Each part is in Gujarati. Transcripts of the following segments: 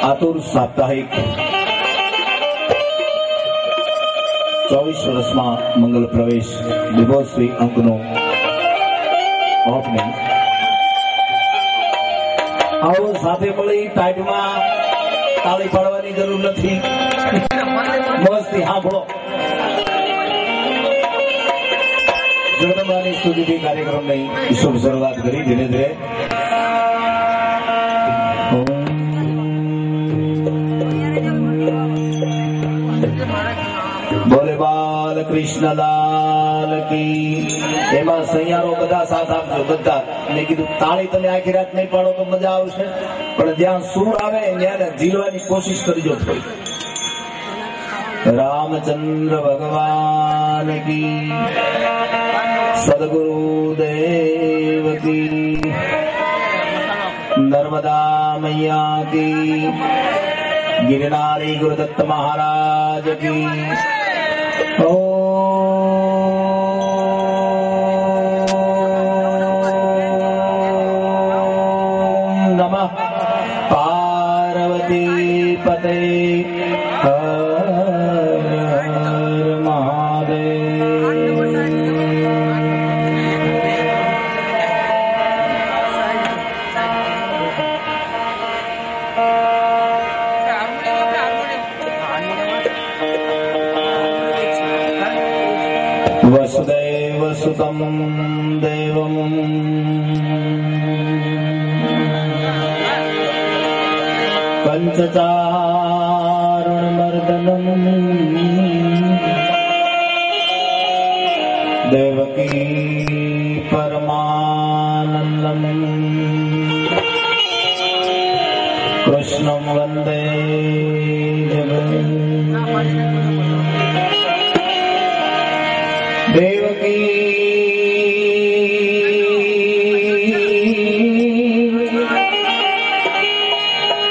આતુર સાપ્તાહિક 24 વર્ષમાં મંગલ પ્રવેશ દિવોશ્રી અંકનો ઓપનિંગ. આવો સાથે મળી ટાઈટમાં તાળી પાડવાની જરૂર નથી, મસ્તી સાંભળો. જગદંબાની સ્તુતિથી કાર્યક્રમની શુભ શરૂઆત કરી ધીરે ધીરે. બોલે બાલ કૃષ્ણ લાલ કી. એમાં સૈયારો બધા સાથ આપજો, બધા. મેં કીધું તાળી તમે આખી રાત નહીં પાડો તો મજા આવશે, પણ જ્યાં સૂર આવે ત્યાં ઝીલવાની કોશિશ કરજો થોડી. રામચંદ્ર ભગવાન કી, સદગુરુદેવ કી, નર્મદા મૈયા કી, गिरनारी गुरुदत्त महाराज की. ओम नमः पार्वती पते हर हर महादेव. वसुदेव सुतं देवं पंचचारुणमर्दनं देवकी परमानन्दं कृष्णं वन्दे देवकी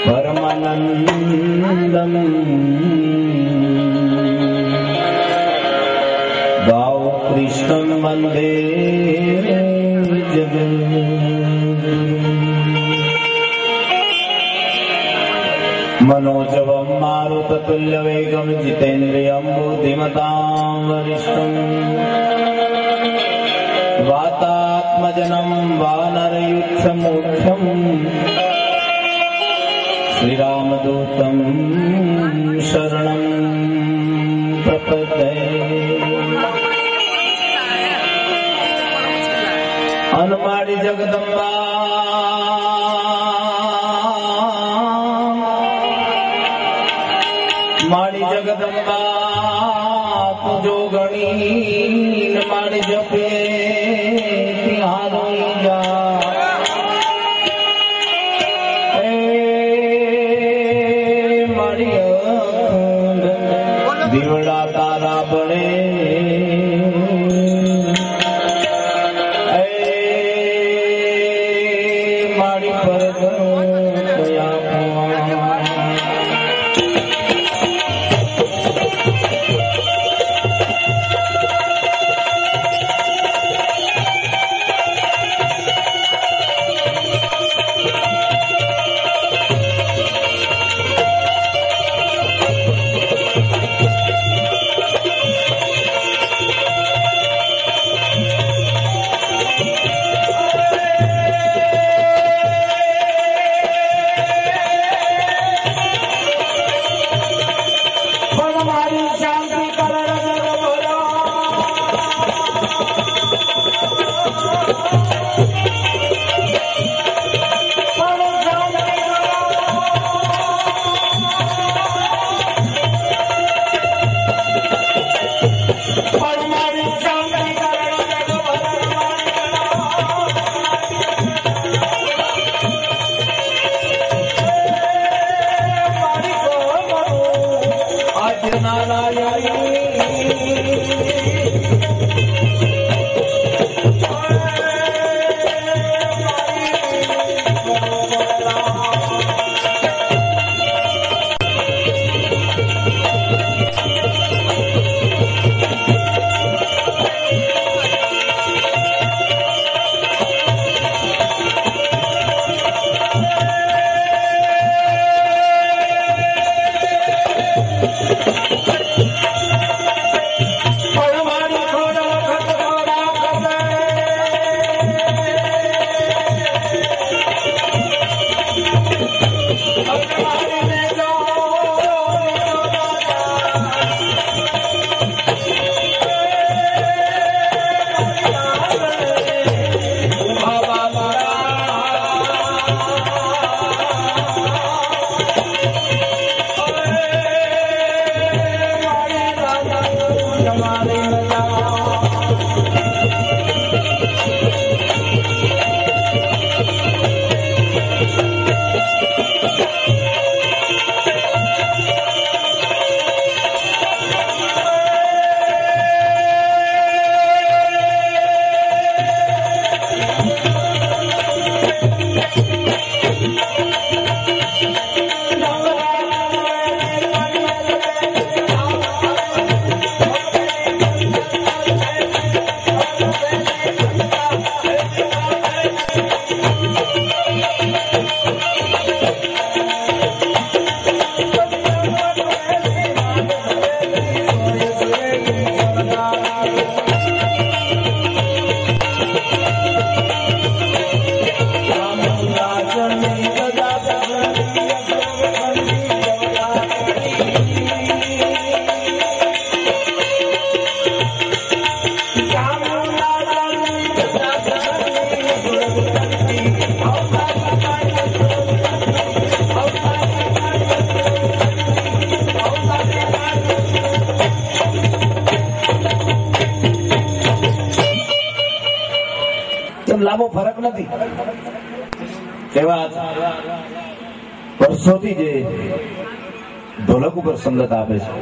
परमानंदम गाओ कृष्णं वंदे जगत्. मनोजवं मारुततुल्यवेगं जितेन्द्रियं बुद्धिमतां वरिष्ठं वातात्मजनं वानरयुद्धमुख्यं श्रीरामदूतं शरणं प्रपद्ये. अनुमाड़ी जगदम्बा माड़ी जगदम्बा तुझो गणी माड़ी जपे तिहारो जा. माड़ी दीवड़ा तारा बड़े माड़ी पर दया. બહુ ફરક નથી. એવા વર્ષોથી જે ઢોલક ઉપર સંગત આપે છે,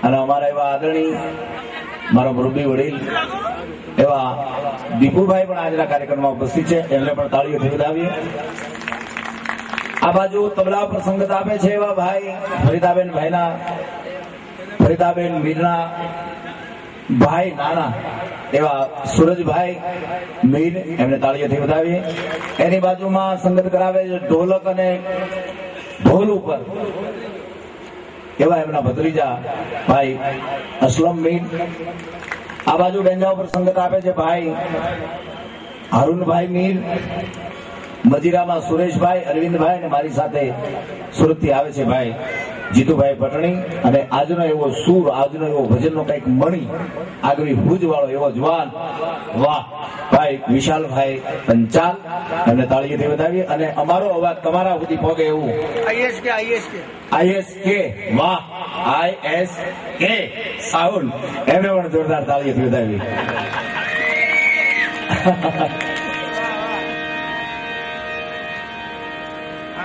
અને અમારા એવા આદરણીય મારા મુરબ્બી વડીલ એવા દીપુભાઈ પણ આજના કાર્યક્રમમાં ઉપસ્થિત છે, એમને પણ તાળીઓથી વધાવીએ. આ બાજુ તબલા પર સંગત આપે છે એવા ભાઈ ફરીદાબેન મીરના ભાઈ નાના એવા સુરજભાઈ મીર, એમને તાળીઓથી વધાવીએ. એની બાજુમાં સંગત કરાવે છે ઢોલક અને ઢોલ ઉપર એવા એમના ભત્રીજા ભાઈ અસલમ મીર. આ બાજુ ડેંજા ઉપર સંગત આપે છે ભાઈ હારૂનભાઈ મીર. મજીરામાં સુરેશભાઈ, અરવિંદભાઈ, અને મારી સાથે સુરત થી આવે છે ભાઈ જીતુભાઈ પટણી. અને આજનો એવો સૂર, આજનો એવો ભજનનો કઈક મણી, આગવી ભુજ વાળો એવો જવાન, વાહ ભાઈ વિશાલભાઈ પંચાલ, એમને તાળીઓથી વધાવીએ. અને અમારો અવાજ તમારા સુધી પહોંચે એવું ISK, વાહ ISK સાઉન્ડ, એમને પણ જોરદાર તાળીઓથી વધાવી.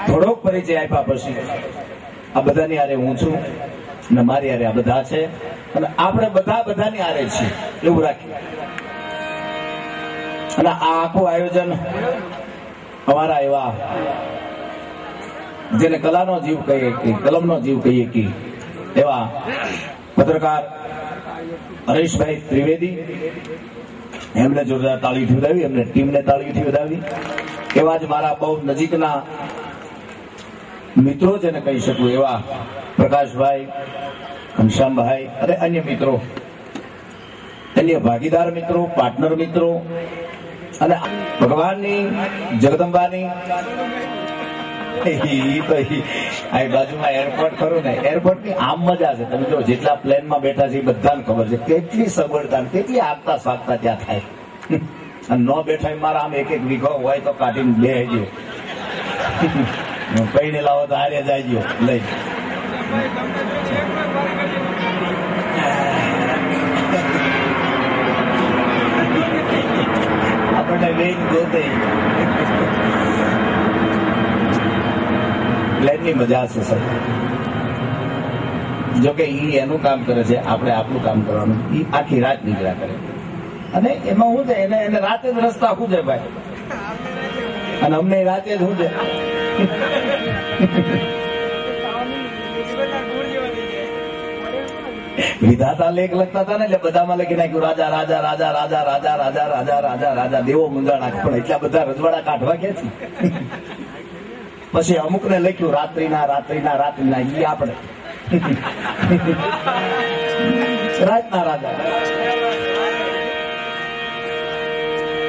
થોડોક પરિચય આપ્યા પછી આ બધાની આરે હું છું અને મારી આરે આ બધા છે, અને આપણે બધાની આરે છીએ એવું રાખીએ. અને આ આખું આયોજન અમારા એવા જેને કલાનો જીવ કહીએ કે કલમનો જીવ કહીએ કે એવા પત્રકાર હરેશભાઈ ત્રિવેદી, એમને જોરદાર તાળીઓથી વધાવી, એમને ટીમને તાળીઓથી વધાવી. એવા જ મારા બહુ નજીકના મિત્રો જેને કહી શકું એવા પ્રકાશભાઈ, ઘનશ્યામભાઈ અને અન્ય મિત્રો, અન્ય ભાગીદાર મિત્રો, પાર્ટનર મિત્રો, અને ભગવાનની જગદંબાની બાજુમાં એરપોર્ટ ખરું ને, એરપોર્ટ ની આમ મજા છે. તમે જો જેટલા પ્લેનમાં બેઠા છે એ બધાને ખબર છે કેટલી સગવડતા, કેટલી આગતા સાગતા ત્યાં થાય. અને ન બેઠા મારા આમ એક વીઘો હોય તો કાઢીને બે ગયો, કઈને લાવો તો હારે જાય ગયો લઈ. આપણને લઈ ગોતે પ્લેનની મજા છે સર. જોકે ઈ એનું કામ કરે છે, આપણે આપણું કામ કરવાનું. ઈ આખી રાત નીકળ્યા કરે, અને એમાં શું છે, એને રાતે જ રસ્તા શું છે ભાઈ, અને અમને રાતે જ શું છે. વિધાતા લેખ લખતા હતા ને એટલે બધામાં લખી નાખ્યું રાજા રાજા રાજા રાજા રાજા રાજા રાજા રાજા રાજા દેવો મુંજાણા. પણ એટલા બધા રજવાડા કાઢવા ક્યાંથી? પછી અમુક ને લખ્યું રાત્રિના રાત્રિના રાત્રિના, ઈ આપણે રાતના રાજા.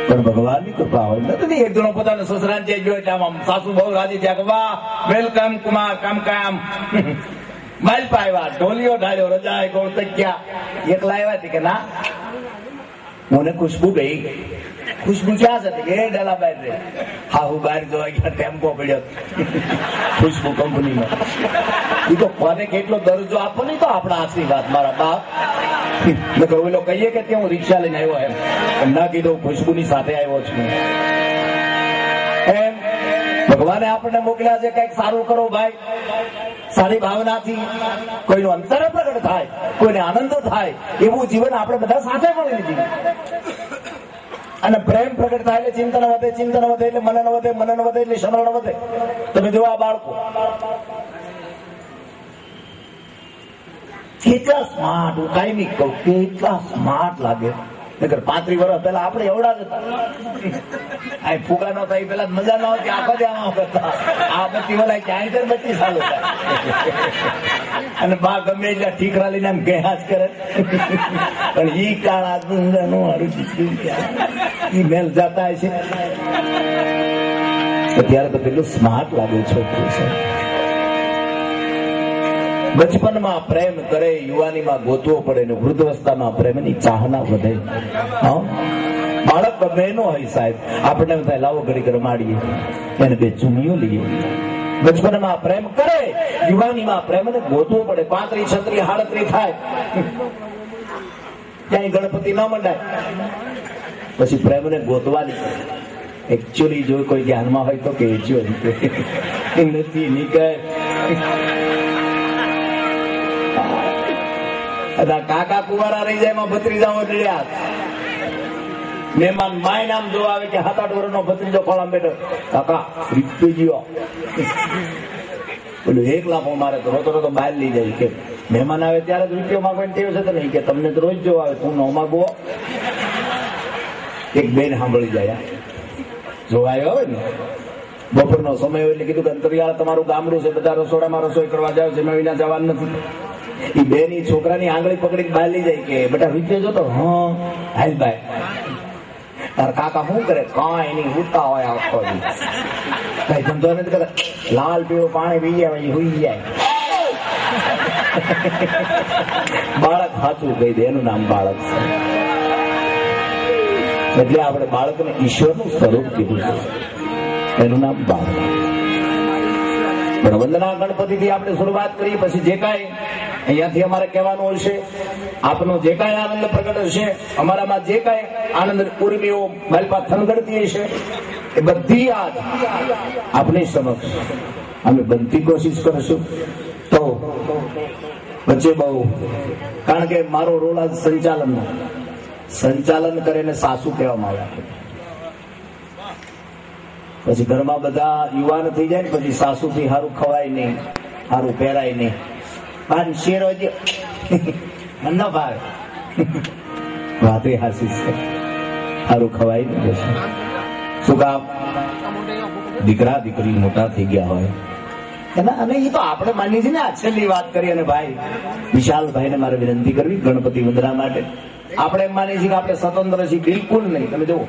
પણ ભગવાનની કૃપા હોય નથી. એક જણો પોતાને સસરાને ગયો એટલે આમ સાસુ બહુ રાજી થયા કે વાહ વેલકમ કુમાર કામ માલપા આવ્યા, ઢોલિયો ઢાળ્યો, રજા ગોળ તક્યા. એકલા આવ્યા હતી કે ના, મને ખુશ્બુ ગઈ. ખુશ્બુ ક્યાં છે કે એ ડેલા બહાર રે. હા હું બહાર જોવા ગયા, ટેમ્પો પડ્યો ખુશ્બુ કંપનીનો. એ તો કોને કેટલો દરજ્જો આપો નહીં તો આપણા આશીર્વાદ મારા બાપ. ઓલો કહીએ કે ત્યાં હું રિક્ષા લઈને આવ્યો એમ ના કીધું, ખુશ્બુની સાથે આવ્યો છું એમ. ભગવાને આપણને મોકલ્યા છે કઈક સારું કરો ભાઈ, સારી ભાવનાથી કોઈનું અંતર પ્રગટ થાય, કોઈને આનંદ થાય એવું જીવન આપણે બધા સાથે મળી લીધી. અને પ્રેમ પ્રગટ થાય એટલે ચિંતન વધે, ચિંતન વધે એટલે મનન વધે, મનન વધે એટલે સમરણ વધે. તમે જો આ બાળકો કેટલા સ્માર્ટ, હું કાયમી કહું કેટલા સ્માર્ટ લાગે. 35 વર્ષ પહેલા આપણે એવડા જ હતા. ફૂગા ન થાય પેલા મજા ન આવતી, આખો દે આમાં કરતા. આ બત્તી વલાય ક્યાંય બત્તી ચાલુ થાય, અને બા ગમે એટલા ઠીકરા લઈને આમ ગયા જ કરે. પણ ઈ કાળા નું હારું ઈ મેલ જતા છે. અત્યારે તો પેલું સ્માર્ટ લાગે છોકરું છે. બચપનમાં પ્રેમ કરે, યુવાનીમાં ગોતવો પડે, ને વૃદ્ધાવસ્થામાં પ્રેમની ચાહના વધે. બાળક ગમે નો હોય સાહેબ, આપણને થાય લાવો ઘડી રમાડીએ, એને બે ચૂમીઓ લઈએ. બચપનમાં પ્રેમ કરે, યુવાનીમાં પ્રેમને ગોતવો પડે. 35, 36, 37 થાય ક્યાંય ગણપતિ ન મંડાય. પછી પ્રેમને ગોતવાની એકચ્યુઅલી જો કોઈ ધ્યાનમાં હોય તો કહેજો નથી નીકળે. કાકા કુવારા રહી જાય એમાં ભત્રીજાઓ ડળ્યા. મહેમાન માય નામ જોવા આવે કે 7-8 વર્ષનો ભત્રીજો ખોળામાં બેઠો, કાકા રીપીજીઓ પેલું 1 લાખ મારે તો રોતો રોતો બહાર લઈ જાય કે મહેમાન આવે ત્યારે જ રૂપિયો માંગવાની ટેવ છે તો નહીં કે તમને તો રોજ જોવા આવે, તું ન માગવો. એક બેન સાંભળી જાય જોવા આવ્યો હોય ને બપોરનો સમય હોય એટલે કીધું કે અંતરિયાળ તમારું ગામડું છે, બધા રસોડામાં રસોઈ કરવા જાવ છે, એમાં વિના જવાનું નથી. એ બેની છોકરાની આંગળી પકડી બહાર લઈ જાય કે બેટા રૂપિયો જોતો, હા હાલ ભાઈ. તાર કાકા શું કરે? કાંઈ એની ઉઠતા હોય આખો કઈ ધંધો નથી કરતા, લાલ પીળું પાણી પી જાય પછી હુઈ જાય. બાળક સાચું કહી દે, એનું નામ બાળક છે. એટલે આપણે બાળકને ઈશ્વરનું સ્વરૂપ કીધું છે, એનું નામ બાળક. વંદના ગણપતિથી આપણે શરૂઆત કરીએ. પછી જે કાંઈ અહીંયાથી અમારે કહેવાનું હશે, આપનો જે કાંઈ આનંદ પ્રગટ હશે, અમારામાં જે કાંઈ આનંદ ઉર્મિઓ માલપા થનગડતી હશે, એ બધી આજ આપની સમક્ષ અમે બનતી કોશિશ કરીશું. તો વચ્ચે બહુ, કારણ કે મારો રોલ આજ સંચાલન કરે ને સાસુ કહેવામાં આવ્યા. પછી ઘરમાં બધા યુવાન થઈ જાય ને પછી સાસુથી સારું ખવાય નહીં, સારું પહેરાય નહીં. શેરો ન ભાવે વાતે હાસી છે, સારું ખવાય નહીં. શું કામ? દીકરા દીકરી મોટા થઈ ગયા હોય અને એ તો આપણે માનીએ છીએ ને. આ છેલ્લી વાત કરી અને ભાઈ વિશાલભાઈ ને મારે વિનંતી કરવી ગણપતિ વંદના માટે. આપણે એમ માનીએ છીએ કે આપણે સ્વતંત્ર છીએ, બિલકુલ નહીં. તમે જુઓ,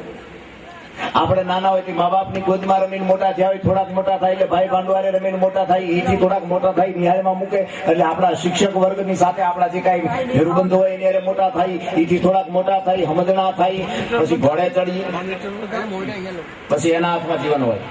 આપણે નાના હોય મા બાપની ગોદમાં રમીને મોટા થયા હોય, થોડાક મોટા થાય એટલે ભાઈ ભાંડવારે રમીને મોટા થાય, એથી થોડાક મોટા થાય નિહાળમાં મૂકે એટલે આપણા શિક્ષક વર્ગની સાથે આપણા જે કઈ ભેરુબંધો હોય એની મોટા થાય, એથી થોડાક મોટા થાય, સમજણા થાય, પછી ઘોડે ચડી, પછી એના હાથમાં જીવન હોય.